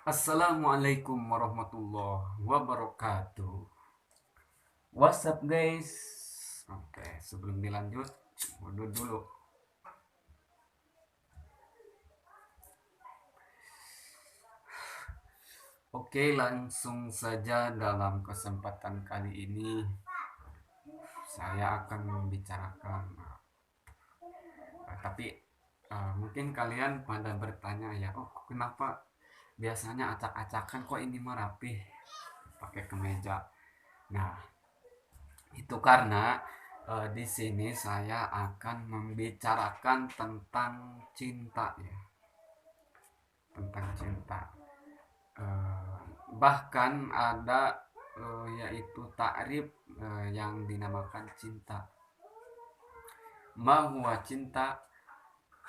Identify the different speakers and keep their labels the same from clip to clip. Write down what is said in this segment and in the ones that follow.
Speaker 1: Assalamualaikum warahmatullahi wabarakatuh. What's up guys? Oke, sebelum dilanjut, wudhu dulu. Oke, langsung saja dalam kesempatan kali ini saya akan membicarakan, tapi mungkin kalian pada bertanya ya, oh kenapa biasanya acak-acakan kok ini mah rapih pakai kemeja. Nah, itu karena di sini saya akan membicarakan tentang cinta ya, tentang cinta. Eh, Bahkan ada yaitu takrib yang dinamakan cinta. Ma huwa cinta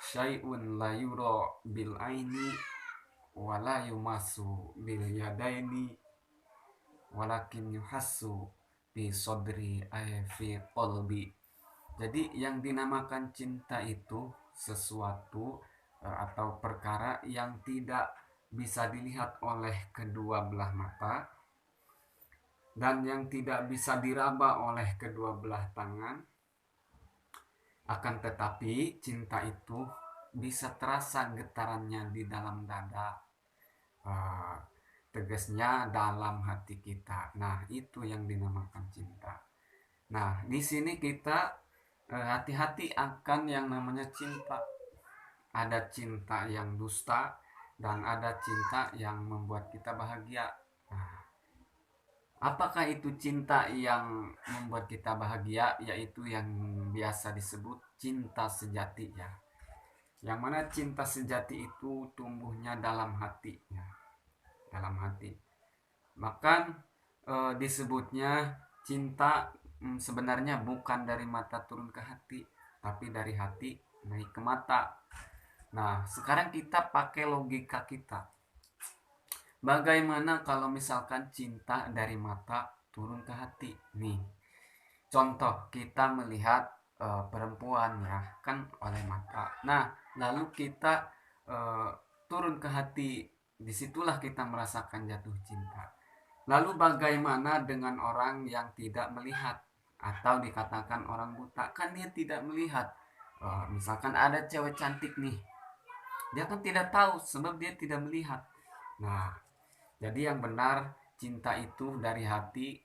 Speaker 1: syai'un la yura bil aini wa la yumasu bil yadaini walakin yuhassu fi sodri ay fi qalbi. Jadi yang dinamakan cinta itu sesuatu atau perkara yang tidak bisa dilihat oleh kedua belah mata dan yang tidak bisa diraba oleh kedua belah tangan. Akan tetapi cinta itu bisa terasa getarannya di dalam dada, uh, tegasnya dalam hati kita. Nah, itu yang dinamakan cinta. Nah, di sini kita hati-hati akan yang namanya cinta. Ada cinta yang dusta dan ada cinta yang membuat kita bahagia. Nah, apakah itu cinta yang membuat kita bahagia? Yaitu yang biasa disebut cinta sejati ya. Yang mana cinta sejati itu tumbuhnya dalam hati ya, dalam hati. Bahkan disebutnya cinta sebenarnya bukan dari mata turun ke hati, tapi dari hati naik ke mata. Nah, sekarang kita pakai logika kita. Bagaimana kalau misalkan cinta dari mata turun ke hati? Nih, contoh kita melihat perempuan ya, kan oleh mata. Nah, lalu kita uh, turun ke hati, disitulah kita merasakan jatuh cinta. Lalu bagaimana dengan orang yang tidak melihat atau dikatakan orang buta? Kan dia tidak melihat. Misalkan ada cewek cantik nih, dia kan tidak tahu sebab dia tidak melihat. Nah, jadi yang benar cinta itu dari hati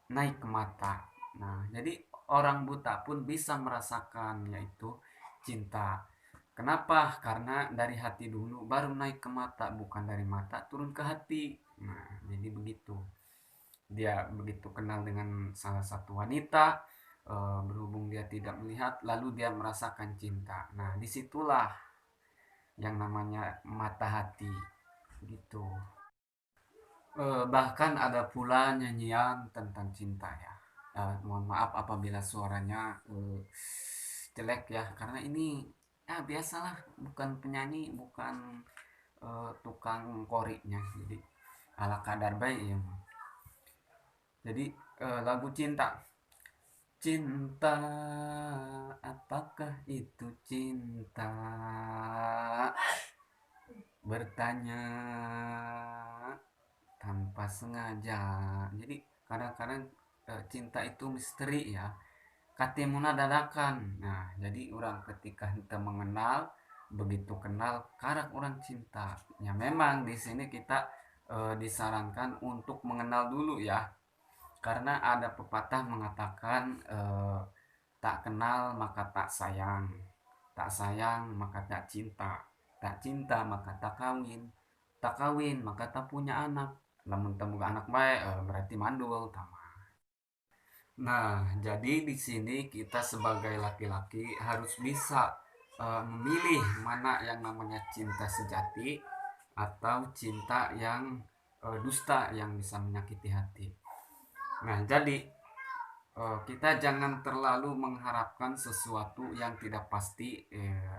Speaker 1: naik ke mata. Nah, jadi orang buta pun bisa merasakan yaitu cinta. Kenapa? Karena dari hati dulu baru naik ke mata, bukan dari mata turun ke hati. Nah, jadi begitu. Dia begitu kenal dengan salah satu wanita, berhubung dia tidak melihat, lalu dia merasakan cinta. Nah, disitulah yang namanya mata hati, gitu. Bahkan ada pula nyanyian tentang cinta ya. Mohon maaf apabila suaranya jelek ya, karena ini ya biasalah, bukan penyanyi, bukan tukang koriknya, jadi ala kadar baik ya. Jadi lagu cinta. Cinta, apakah itu cinta? Bertanya tanpa sengaja. Jadi kadang-kadang cinta itu misteri ya. Katimuna dadakan. Nah, jadi orang ketika kita mengenal, begitu kenal karak orang cinta. Ya memang di sini kita disarankan untuk mengenal dulu ya. Karena ada pepatah mengatakan tak kenal maka tak sayang. Tak sayang maka tak cinta. Tak cinta maka tak kawin. Tak kawin maka tak punya anak. Lamun temu anak baik berarti mandul tama. Nah, jadi di sini kita sebagai laki-laki harus bisa memilih mana yang namanya cinta sejati atau cinta yang dusta yang bisa menyakiti hati. Nah, jadi kita jangan terlalu mengharapkan sesuatu yang tidak pasti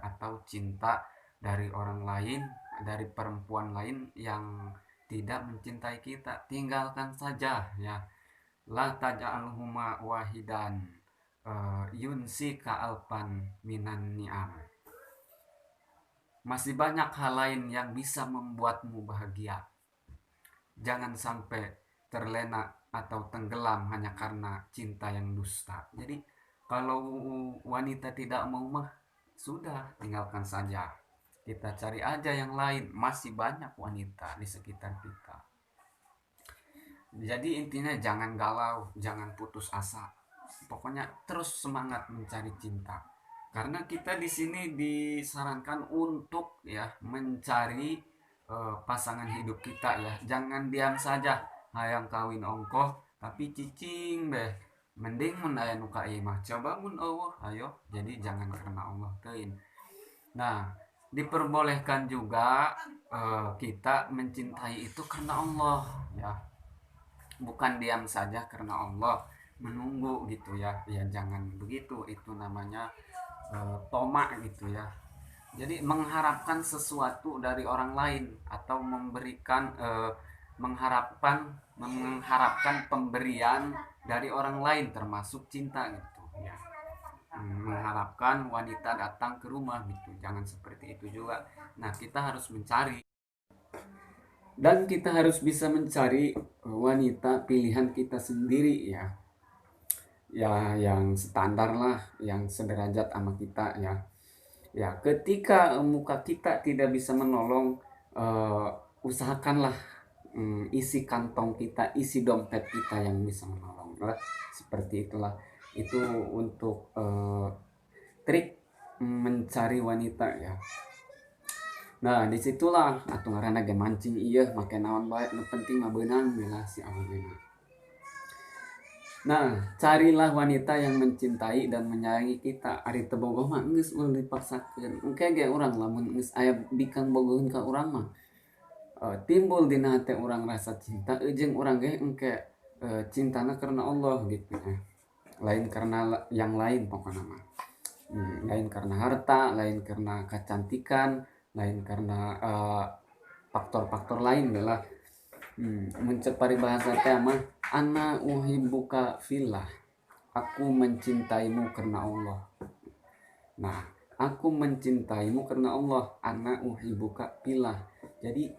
Speaker 1: atau cinta dari orang lain, dari perempuan lain yang tidak mencintai kita. Tinggalkan saja ya. La taj'alhuma wahidan yunsi ka alpan minan ni'am. masih banyak hal lain yang bisa membuatmu bahagia. Jangan sampai terlena atau tenggelam hanya karena cinta yang dusta. Jadi kalau wanita tidak mau mah sudah, tinggalkan saja. Kita cari aja yang lain, masih banyak wanita di sekitar kita. Jadi intinya jangan galau, jangan putus asa. Pokoknya terus semangat mencari cinta. Karena kita di sini disarankan untuk ya mencari pasangan hidup kita ya. Jangan diam saja hayang kawin ongkoh tapi cicing beh. Mending mun aya nu mah coba mun Allah ayo. Jadi jangan karena Allah tein. Nah, diperbolehkan juga kita mencintai itu karena Allah ya, bukan diam saja karena Allah menunggu gitu ya. Ya jangan begitu, itu namanya tomak gitu ya. Jadi mengharapkan sesuatu dari orang lain atau memberikan mengharapkan pemberian dari orang lain termasuk cinta gitu ya. Mengharapkan wanita datang ke rumah gitu, jangan seperti itu juga. Nah, kita harus mencari dan kita harus bisa mencari wanita pilihan kita sendiri ya, ya yang standar lah, yang sederajat sama kita ya. Ya ketika muka kita tidak bisa menolong, usahakanlah isi kantong kita, isi dompet kita yang bisa menolong lah. Seperti itulah, itu untuk trik mencari wanita ya. Nah disitulah atuh ngaranna ge mancing iya make naon bae, nu penting mah beunang bela si awalna. Nah carilah wanita yang mencintai dan menyayangi kita. Ari teu bogoh mah geus ulah dipaksakeun. Engke ge urang lamun geus aya bikang bogoheun ka urang mah timbul dina hate urang rasa cinta, jeung urang ge engke cintana karena Allah gitu ya. Lain karena yang lain pokoknya mah. Lain karena harta, lain karena kecantikan, lain karena faktor-faktor lain lah. Mencepari bahasa tema ana uhibbuka fillah, aku mencintaimu karena Allah. Nah aku mencintaimu karena Allah, ana uhibbuka fillah. Jadi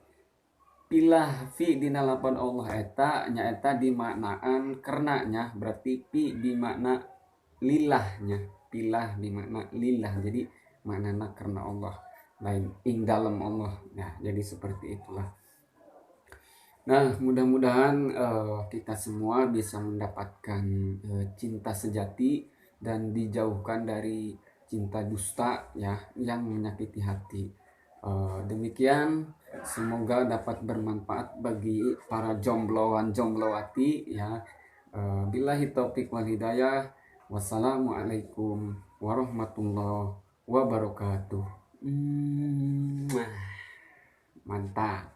Speaker 1: pilah fi dina lapan Allah eta nyaeta dimaknaan karenanya, berarti pi dimakna lillahnya, pilah dimakna lillah, jadi maknana karena Allah, lain ing dalam Allah. Nah jadi seperti itulah. Nah mudah-mudahan kita semua bisa mendapatkan cinta sejati dan dijauhkan dari cinta dusta ya yang menyakiti hati. Demikian, semoga dapat bermanfaat bagi para jombloan jomblowati ya. Billahi taufik wal hidayah. Wassalamualaikum warahmatullahi wabarakatuh. Mantap.